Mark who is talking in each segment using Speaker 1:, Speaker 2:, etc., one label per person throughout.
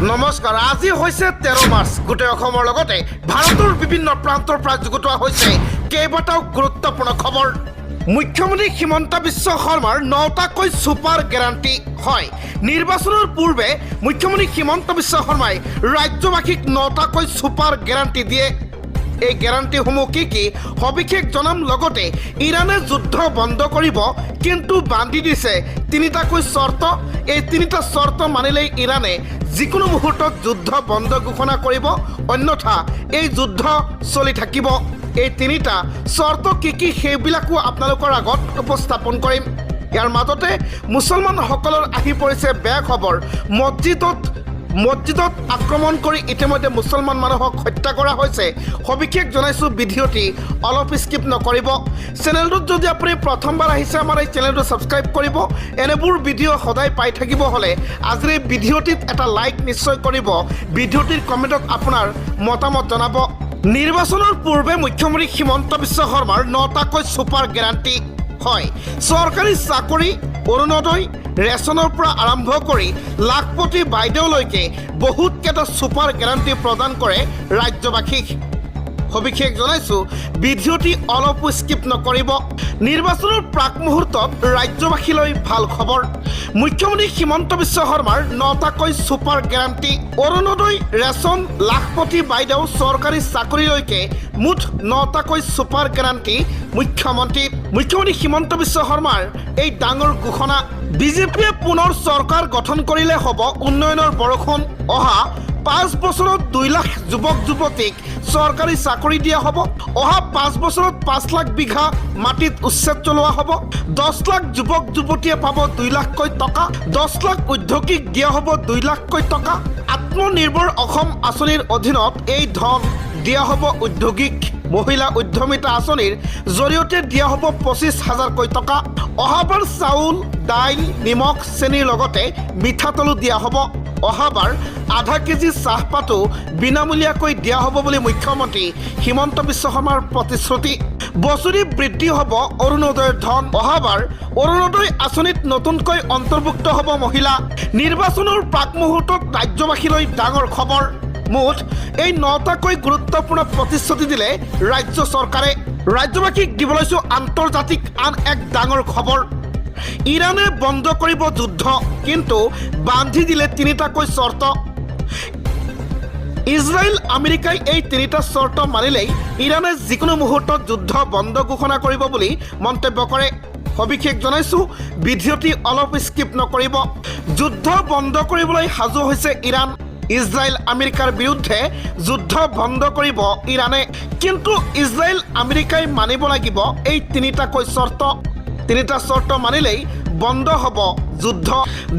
Speaker 1: নমস্কাৰ। আজি হৈছে 13 মাৰ্চ। গোটেই অসমৰ লগতে ভাৰতৰ বিভিন্ন প্ৰান্তৰ পৰা যুগুতোৱা হৈছে কেইবাটাও গুৰুত্বপূৰ্ণ খবৰ। মুখ্যমন্ত্ৰী হিমন্ত বিশ্ব শৰ্মাৰ 9টাকৈ ছুপাৰ গেৰাণ্টি হয়। নিৰ্বাচনৰ পূৰ্বে মুখ্যমন্ত্ৰী হিমন্ত বিশ্ব শৰ্মাই ৰাজ্যবাসীক 9টাকৈ ছুপাৰ গেৰাণ্টি দিয়ে। এই গেৰাণ্টিসমূহ কি সবিশেষ জনাম। লগতে ইৰাণে যুদ্ধ বন্ধ কৰিব, কিন্তু বান্ধি দিছে 3টাকৈ চৰ্ত। এই 3টা চৰ্ত মানিলেই ইৰাণে যিকোনো মুহূৰ্তত যুদ্ধ বন্ধ ঘোষণা কৰিব, অন্যথা এই যুদ্ধ চলি থাকিব। এই 3টা চৰ্ত কি সেইবিলাকো আপোনালোকৰ আগত উপস্থাপন কৰিম। ইয়াৰ মাজতে মুছলমানসকলৰ আহি পৰিছে বেয়া খবৰ। মছজিদত আক্ৰমণ কৰি ইতিমধ্যে মুছলমান মানুহক হত্যা কৰা হৈছে। সবিশেষ জনাইছোঁ, ভিডিঅ'টি অলপ স্কিপ নকৰিব। চেনেলটোত যদি আপুনি প্ৰথমবাৰ আহিছে, আমাৰ এই চেনেলটো ছাবস্ক্ৰাইব কৰিব। এনেবোৰ ভিডিঅ' সদায় পাই থাকিব হ'লে আজিৰ এই ভিডিঅ'টিত এটা লাইক নিশ্চয় কৰিব। ভিডিঅ'টিৰ কমেণ্টত আপোনাৰ মতামত জনাব। নিৰ্বাচনৰ পূৰ্বে মুখ্যমন্ত্ৰী হিমন্ত বিশ্ব শৰ্মাৰ 9টাকৈ ছুপাৰ গেৰাণ্টি হয়। চৰকাৰী চাকৰি, অৰুণোদয়, ৰেচনৰ পৰা আৰম্ভ কৰি লাখপতি বাইদেউলৈকে বহুতকেইটা ছুপাৰ গেৰাণ্টি প্ৰদান কৰে ৰাজ্যবাসীক। সবিশেষ জনাইছোঁ, ভিডিঅ'টি অলপো স্কিপ নকৰিব। নিৰ্বাচনৰ প্ৰাক মুহূৰ্তত ৰাজ্যবাসীলৈ ভাল খবৰ। মুখ্যমন্ত্ৰী হিমন্ত বিশ্ব শৰ্মাৰ 9টাকৈ ছুপাৰ গেৰাণ্টি, অৰুণোদয়, ৰেচন, লাখপতি বাইদেউ, চৰকাৰী চাকৰিলৈকে মুঠ 9টাকৈ ছুপাৰ গেৰাণ্টি মুখ্যমন্ত্ৰী হিমন্ত বিশ্ব শৰ্মাৰ এই ডাঙৰ ঘোষণা। বিজেপিয়ে পুনৰ চৰকাৰ গঠন কৰিলে হ'ব উন্নয়নৰ বৰষুণ। অহা 5 বছৰত 2 লাখ যুৱক যুৱতীক চৰকাৰী চাকৰি দিয়া হ'ব। অহা 5 বছৰত 5 লাখ বিঘা মাটিত উচ্ছেদ চলোৱা হ'ব। 10 লাখ যুৱক যুৱতীয়ে পাব 2 লাখকৈ টকা। 10 লাখ উদ্যোগীক দিয়া হ'ব 2 লাখকৈ টকা। আত্মনিৰ্ভৰ অসম আঁচনিৰ অধীনত এই ধন দিয়া হ'ব উদ্যোগীক। মহিলা উদ্যমিতা আঁচনিৰ জৰিয়তে দিয়া হ'ব 25,000কৈ টকা। অহাবাৰ চাউল, দাইল, নিমখ, চেনিৰ লগতে মিঠাতেলো দিয়া হ'ব। অহাবাৰ আধা কেজি চাহপাতো বিনামূলীয়াকৈ দিয়া হ'ব বুলি মুখ্যমন্ত্ৰী হিমন্ত বিশ্ব শৰ্মাৰ প্ৰতিশ্ৰুতি। বছৰি বৃদ্ধি হ'ব অৰুণোদয়ৰ ধন। অহাবাৰ অৰুণোদয় আঁচনিত নতুনকৈ অন্তৰ্ভুক্ত হ'ব মহিলা। নিৰ্বাচনৰ প্ৰাক মুহূৰ্তত ৰাজ্যবাসীলৈ ডাঙৰ খবৰ। মুঠ এই 9টাকৈ গুৰুত্বপূৰ্ণ প্ৰতিশ্ৰুতি দিলে ৰাজ্য চৰকাৰে। ৰাজ্যবাসীক দিব লৈছোঁ আন্তৰ্জাতিক আন এক ডাঙৰ খবৰ। ইৰাণে বন্ধ কৰিব যুদ্ধ, কিন্তু বান্ধি দিলে 3টাকৈ চৰ্ত। ইজৰাইল, আমেৰিকাই এই 3টা চৰ্ত মানিলেই ইৰাণে যিকোনো মুহূৰ্তত যুদ্ধ বন্ধ ঘোষণা কৰিব বুলি মন্তব্য কৰে। সবিশেষ জনাইছোঁ, ভিডিঅ'টি অলপ স্কিপ নকৰিব। যুদ্ধ বন্ধ কৰিবলৈ সাজু হৈছে ইৰাণ। ইজৰাইল, আমেৰিকাৰ বিৰুদ্ধে যুদ্ধ বন্ধ কৰিব ইৰাণে, কিন্তু ইজৰাইল, আমেৰিকাই মানিব লাগিব এই 3টাকৈ চৰ্ত। 3টা চৰ্ত মানিলেই বন্ধ হ'ব যুদ্ধ।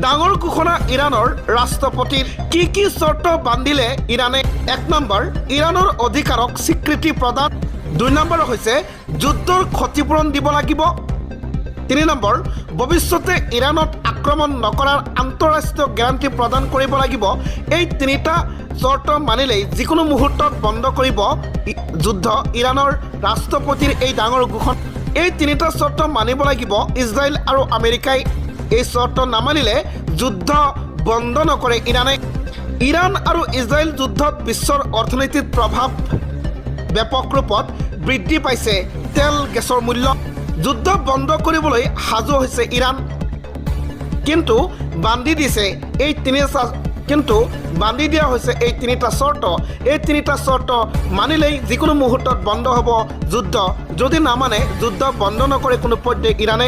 Speaker 1: ডাঙৰ ঘোষণা ইৰাণৰ ৰাষ্ট্ৰপতিৰ। কি চৰ্ত বান্ধিলে ইৰাণে? 1 নম্বৰ, ইৰাণৰ অধিকাৰক স্বীকৃতি প্ৰদান। 2 নম্বৰ হৈছে যুদ্ধৰ ক্ষতিপূৰণ দিব লাগিব। 3 নম্বৰ, ভৱিষ্যতে ইৰাণত আক্ৰমণ নকৰাৰ আন্তঃৰাষ্ট্ৰীয় গেৰাণ্টি প্ৰদান কৰিব লাগিব। এই 3টা চৰ্ত মানিলেই যিকোনো মুহূৰ্তত বন্ধ কৰিব যুদ্ধ। ইৰাণৰ ৰাষ্ট্ৰপতিৰ এই ডাঙৰ ঘোষণা। এই 3টা চৰ্ত মানিব লাগিব ইজৰাইল আৰু আমেৰিকাই। এই চৰ্ত নামানিলে যুদ্ধ বন্ধ নকৰে ইৰাণে। ইৰাণ আৰু ইজৰাইল যুদ্ধত বিশ্বৰ অৰ্থনীতিত প্ৰভাৱ ব্যাপক ৰূপত বৃদ্ধি পাইছে। তেল, গেছৰ মূল্য। যুদ্ধ বন্ধ কৰিবলৈ সাজু হৈছে ইৰাণ, কিন্তু বান্ধি দিয়া হৈছে এই 3টা চৰ্ত। এই 3টা চৰ্ত মানিলেই যিকোনো মুহূৰ্তত বন্ধ হ'ব যুদ্ধ। যদি নামানে, যুদ্ধ বন্ধ নকৰে কোনো পৰ্যায়ে ইৰাণে।